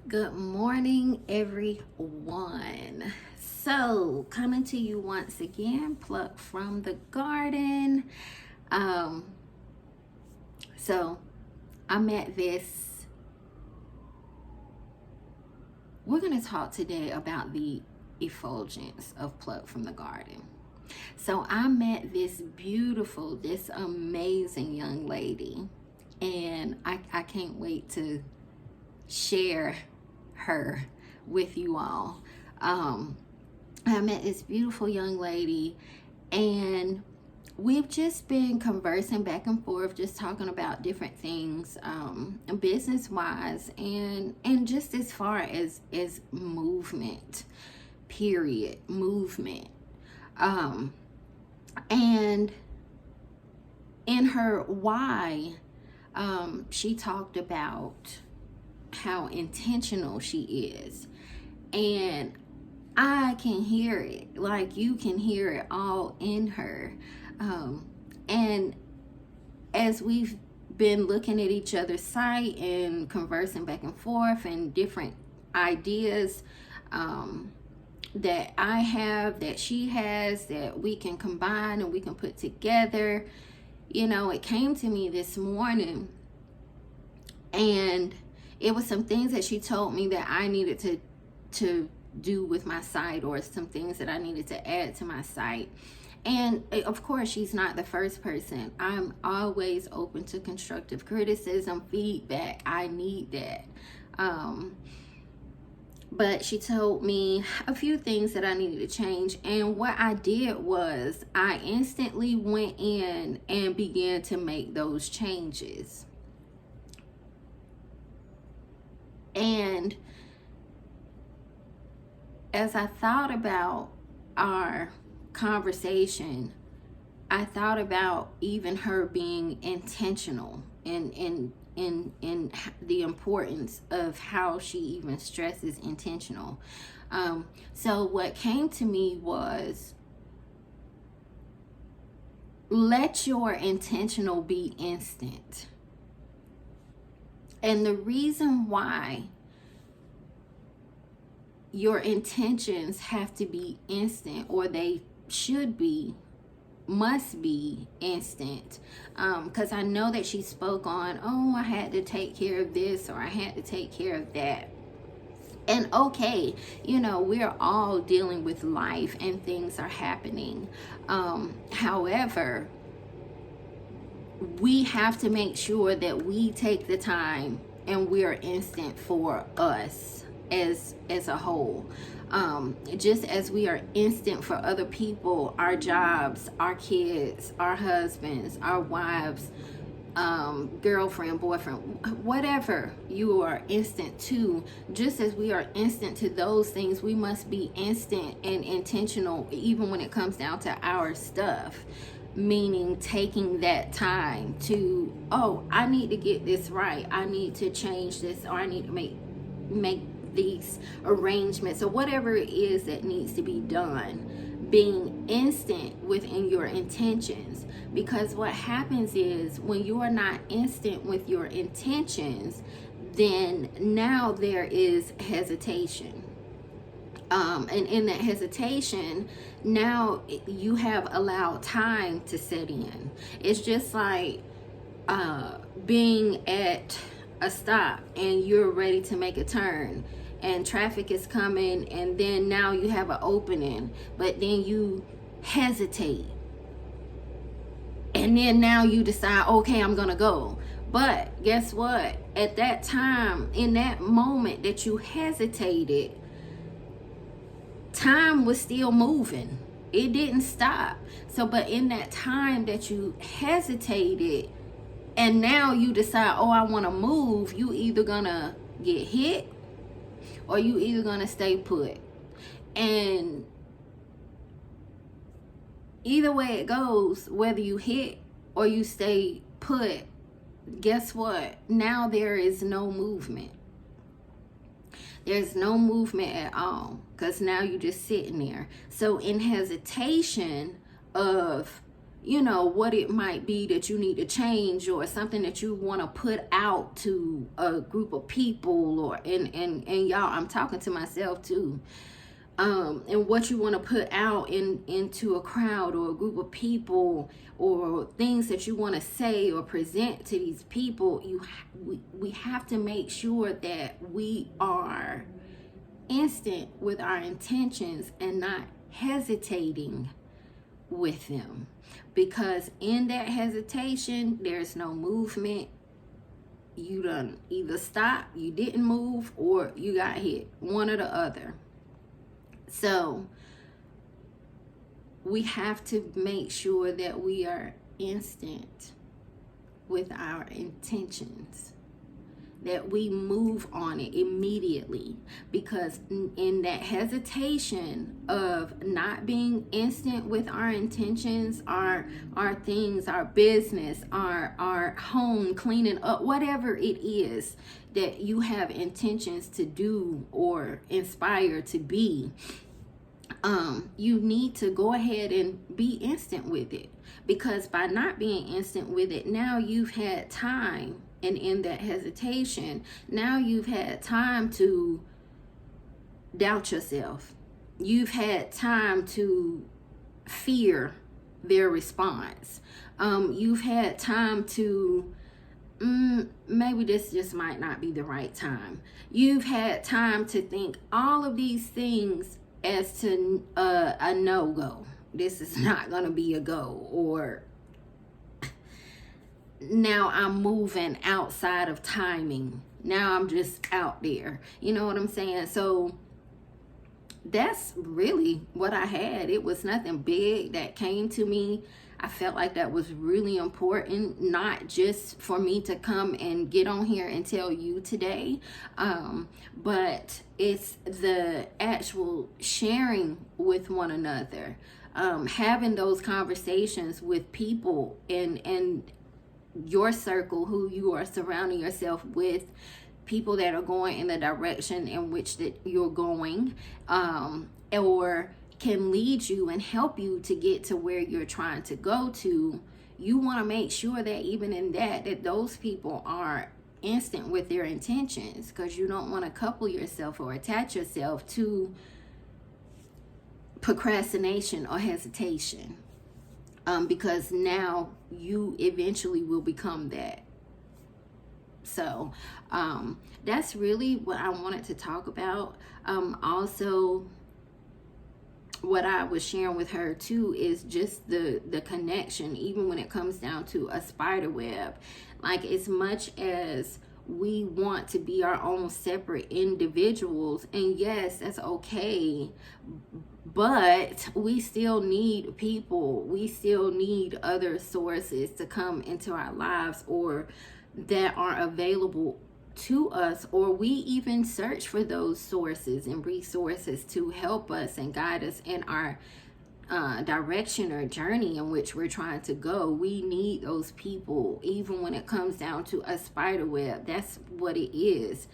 Good morning, everyone. So, coming to you once again, plucked from the garden. Um, so I'm at this. We're going to talk today about the effulgence of plucked from the garden. So I met this beautiful, this amazing young lady, and I can't wait to share her with you all. I met this beautiful young lady, and we've just been conversing back and forth, just talking about different things, business wise, and just as far as movement, period, movement. And in her why, she talked about how intentional she is, and I can hear it, like you can hear it all in her. And as we've been looking at each other's site and conversing back and forth and different ideas, that I have, that she has, that we can combine and we can put together, it came to me this morning, and it was some things that she told me that I needed to do with my site, or some things that I needed to add to my site. And of course, she's not the first person. I'm always open to constructive criticism, feedback. I need that. But she told me a few things that I needed to change. And what I did was I instantly went in and began to make those changes. And as I thought about our conversation, I thought about even her being intentional in the importance of how she even stresses intentional. So what came to me was, let your intentional be instant. And the reason why your intentions have to be instant, or they should be, must be instant, because I know that she spoke on, I had to take care of this, or I had to take care of that. And okay, we're all dealing with life and things are happening. However, we have to make sure that we take the time and we're instant for us as a whole. Just as we are instant for other people, our jobs, our kids, our husbands, our wives, girlfriend, boyfriend, whatever you are instant to, just as we are instant to those things, we must be instant and intentional even when it comes down to our stuff. Meaning taking that time to, I need to get this right, I need to change this, or I need to make these arrangements, or whatever it is that needs to be done. Being instant within your intentions, because what happens is when you are not instant with your intentions, then now there is hesitation. And in that hesitation, now you have allowed time to set in. It's just like being at a stop and you're ready to make a turn, and traffic is coming, and then now you have an opening, but then you hesitate, and then now you decide, okay, I'm gonna go. But guess what? At that time, in that moment that you hesitated, time was still moving. It didn't stop. So, but in that time that you hesitated, and now you decide, I want to move, you either gonna get hit, or you either gonna stay put. And either way it goes, whether you hit or you stay put, guess what? Now there is no movement. There's no movement at all, because now you're just sitting there. So in hesitation of you know, what it might be that you need to change, or something that you want to put out to a group of people, or and y'all, I'm talking to myself too. And what you want to put out into a crowd or a group of people, or things that you want to say or present to these people, we have to make sure that we are instant with our intentions and not hesitating with them, because in that hesitation there's no movement. You done either stop, you didn't move, or you got hit, one or the other. So we have to make sure that we are instant with our intentions, that we move on it immediately, because in that hesitation of not being instant with our intentions, our things, our business, our home, cleaning up, whatever it is that you have intentions to do or inspire to be, you need to go ahead and be instant with it, because by not being instant with it, now you've had time. And in that hesitation, now you've had time to doubt yourself. You've had time to fear their response. You've had time to, maybe this just might not be the right time. You've had time to think all of these things as to a no-go. This is not going to be a go, or now I'm moving outside of timing. Now I'm just out there. You know what I'm saying? So that's really what I had. It was nothing big that came to me. I felt like that was really important, not just for me to come and get on here and tell you today, but it's the actual sharing with one another, having those conversations with people and your circle, who you are surrounding yourself with, people that are going in the direction in which that you're going, or can lead you and help you to get to where you're trying to go to. You want to make sure that even in that those people are instant with their intentions, because you don't want to couple yourself or attach yourself to procrastination or hesitation, because now you eventually will become that. So that's really what I wanted to talk about. Also, what I was sharing with her too is just the connection, even when it comes down to a spider web. Like, as much as we want to be our own separate individuals, and yes, that's okay, but we still need people. We still need other sources to come into our lives, or that are available to us, or we even search for those sources and resources to help us and guide us in our direction or journey in which we're trying to go. We need those people, even when it comes down to a spider web. That's what it is.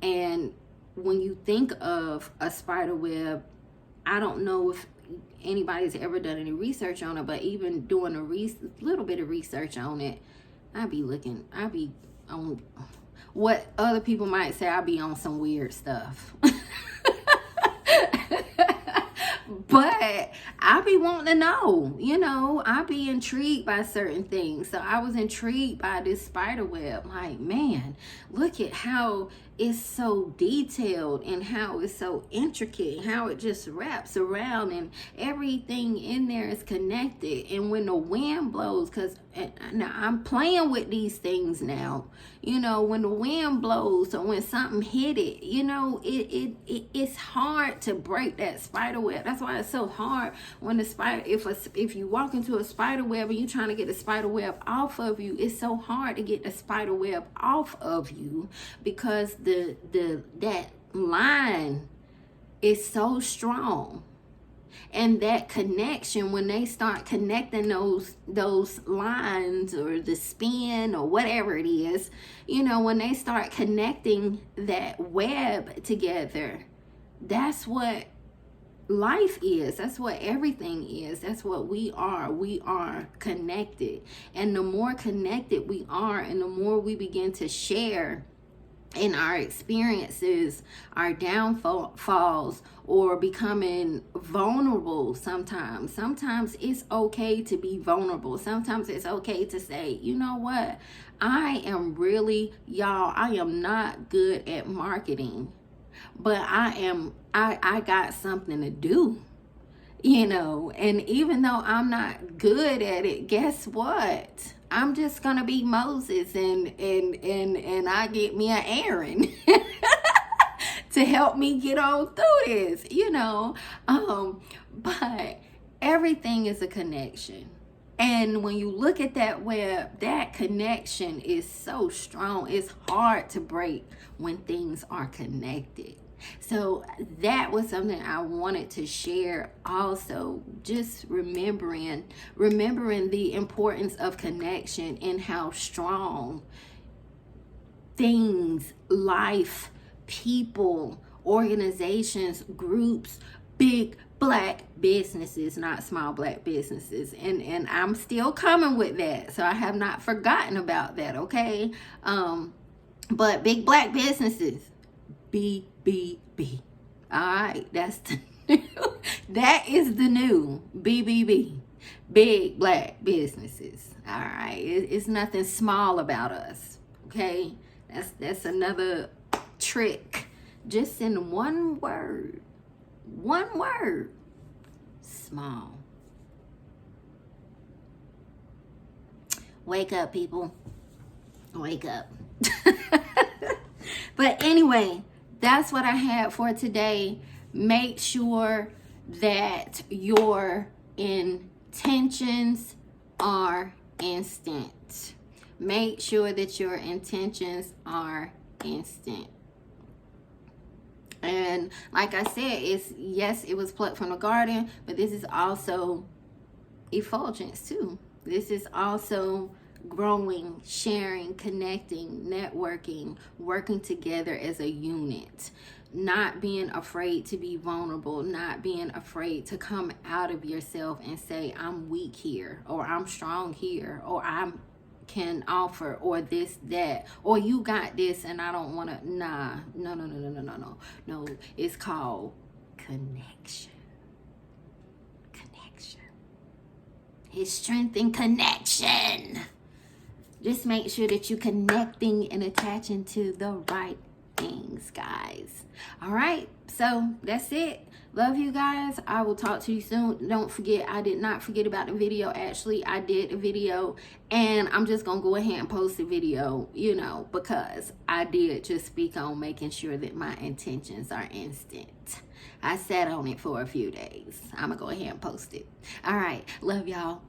And when you think of a spider web, I don't know if anybody's ever done any research on it, but even doing a little bit of research on it, I'd be on what other people might say. I'd be on some weird stuff. But I be wanting to know, I be intrigued by certain things. So I was intrigued by this spider web. Like, man, look at how it's so detailed and how it's so intricate, how it just wraps around and everything in there is connected. And when the wind blows, because now I'm playing with these things now, when the wind blows or when something hit it, it's hard to break that spider web. That's why it's so hard when the spider, if you walk into a spider web and you're trying to get the spider web off of you, it's so hard to get the spider web off of you, because that line is so strong. And that connection, when they start connecting those lines or the spin or whatever it is, when they start connecting that web together, that's what life is. That's what everything is. That's what we are. We are connected. And the more connected we are, and the more we begin to share in our experiences, our downfalls, or becoming vulnerable sometimes. Sometimes it's okay to be vulnerable. Sometimes it's okay to say, you know what? I am not good at marketing, but I got something to do. And even though I'm not good at it, guess what? I'm just gonna be Moses, and I get me an Aaron to help me get on through this, but everything is a connection. And when you look at that web, that connection is so strong. It's hard to break when things are connected. So that was something I wanted to share also, just remembering the importance of connection and how strong things, life, people, organizations, groups, big Black businesses, not small Black businesses, and I'm still coming with that, so I have not forgotten about that, okay? But big Black businesses, BBB. All right, that's the new. That is the new BBB. Big Black businesses. All right, it's nothing small about us. Okay, that's another trick. Just in one word. One word. Small. Wake up, people. Wake up. But anyway, that's what I had for today. Make sure that your intentions are instant. Make sure that your intentions are instant. And like I said, it was plucked from the garden, but this is also effulgence too. This is also growing, sharing, connecting, networking, working together as a unit, not being afraid to be vulnerable, not being afraid to come out of yourself and say, I'm weak here, or I'm strong here, or I can offer, or this, that, or you got this and I don't want to. No, it's called connection. His strength in connection. Just make sure that you're connecting and attaching to the right things, guys. All right, so that's it. Love you guys. I will talk to you soon. Don't forget, I did not forget about the video. Actually, I did a video, and I'm just gonna go ahead and post the video, because I did just speak on making sure that my intentions are instant. I sat on it for a few days. I'm gonna go ahead and post it. All right, love y'all.